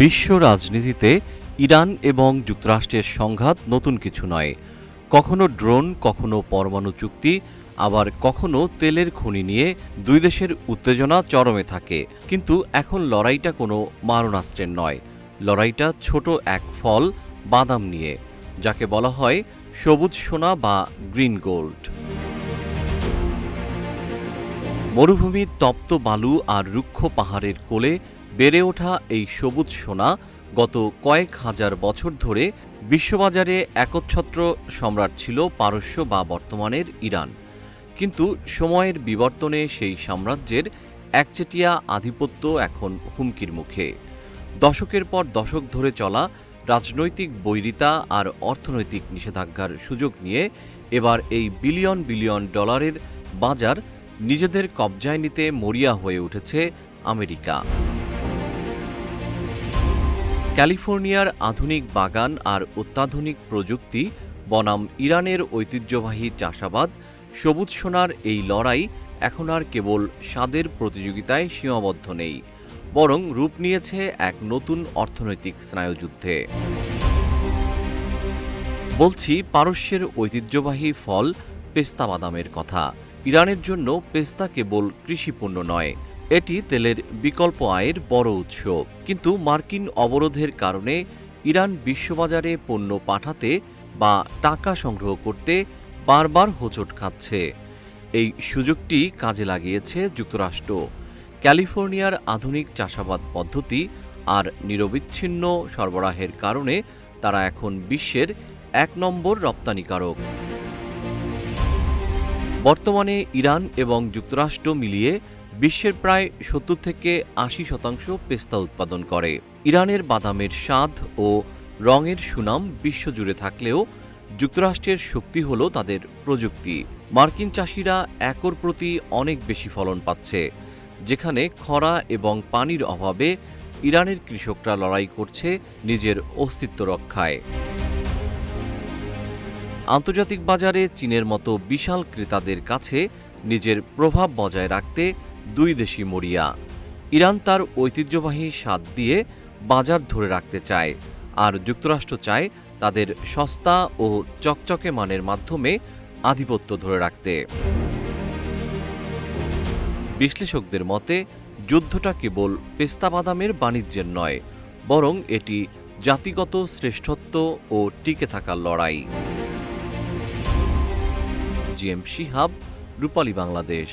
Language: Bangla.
বিশ্ব রাজনীতিতে ইরান এবং যুক্তরাষ্ট্রের সংঘাত নতুন কিছু নয়। কখনো ড্রোন, কখনো পরমাণু চুক্তি, আবার কখনো তেলের খনি নিয়ে দুই দেশের উত্তেজনা চরমে থাকে। কিন্তু এখন লড়াইটা কোনো মারণাস্ত্রের নয়, লড়াইটা ছোট এক ফল, বাদাম নিয়ে, যাকে বলা হয় সবুজ সোনা বা গ্রিন গোল্ড। মরুভূমির তপ্ত বালু আর রুক্ষ পাহাড়ের কোলে বেড়ে ওঠা এই সবুজ সোনা গত কয়েক হাজার বছর ধরে বিশ্ববাজারে একচ্ছত্র সম্রাট ছিল পারস্য বা বর্তমানের ইরান। কিন্তু সময়ের বিবর্তনে সেই সাম্রাজ্যের একচেটিয়া আধিপত্য এখন হুমকির মুখে। দশকের পর দশক ধরে চলা রাজনৈতিক বৈরিতা আর অর্থনৈতিক নিষেধাজ্ঞার সুযোগ নিয়ে এবার এই বিলিয়ন বিলিয়ন ডলারের বাজার নিজেদের কবজায় নিতে মরিয়া হয়ে উঠেছে আমেরিকা। ক্যালিফোর্নিয়ার আধুনিক বাগান আর অত্যাধুনিক প্রযুক্তি বনাম ইরানের ঐতিহ্যবাহী চাষাবাদ, সবুজ সোনার এই লড়াই এখন আর কেবল স্বাদের প্রতিযোগিতায় সীমাবদ্ধ নেই, বরং রূপ নিয়েছে এক নতুন অর্থনৈতিক স্নায়ুযুদ্ধে। বলছি পারস্যের ঐতিহ্যবাহী ফল পেস্তা বাদামের কথা। ইরানের জন্য পেস্তা কেবল কৃষিপণ্য নয়, এটি তেলের বিকল্প আয়ের বড় উৎস। কিন্তু মার্কিন অবরোধের কারণে ইরান বিশ্ববাজারে পণ্য পাঠাতে বা টাকা সংগ্রহ করতে বারবার হোঁচট খাচ্ছে। এই সুযোগটি কাজে লাগিয়েছে যুক্তরাষ্ট্র। ক্যালিফোর্নিয়ার আধুনিক চাষাবাদ পদ্ধতি আর নিরবিচ্ছিন্ন সরবরাহের কারণে তারা এখন বিশ্বের ১ নম্বর রপ্তানিকারক। বর্তমানে ইরান এবং যুক্তরাষ্ট্র মিলিয়ে বিশ্বের প্রায় ৭০ থেকে ৮০% পেস্তা উৎপাদন করে। ইরানের বাদামের স্বাদ ও রঙের সুনাম বিশ্বজুড়ে থাকলেও যুক্তরাষ্ট্রের শক্তি হল তাদের প্রযুক্তি। মার্কিন চাষিরা একর প্রতি অনেক বেশি ফলন পাচ্ছে, যেখানে খরা এবং পানির অভাবে ইরানের কৃষকরা লড়াই করছে নিজের অস্তিত্ব রক্ষায়। আন্তর্জাতিক বাজারে চীনের মতো বিশাল ক্রেতাদের কাছে নিজের প্রভাব বজায় রাখতে দুই দেশই মরিয়া। ইরান তার ঐতিহ্যবাহী স্বাদ দিয়ে বাজার ধরে রাখতে চায়, আর যুক্তরাষ্ট্র চায় তাদের সস্তা ও চকচকে মানের মাধ্যমে আধিপত্য ধরে রাখতে। বিশ্লেষকদের মতে যুদ্ধটা কেবল পেস্তা বাদামের বাণিজ্যের নয়, বরং এটি জাতিগত শ্রেষ্ঠত্ব ও টিকে থাকার লড়াই। জিএম শিহাব, রূপালী বাংলাদেশ।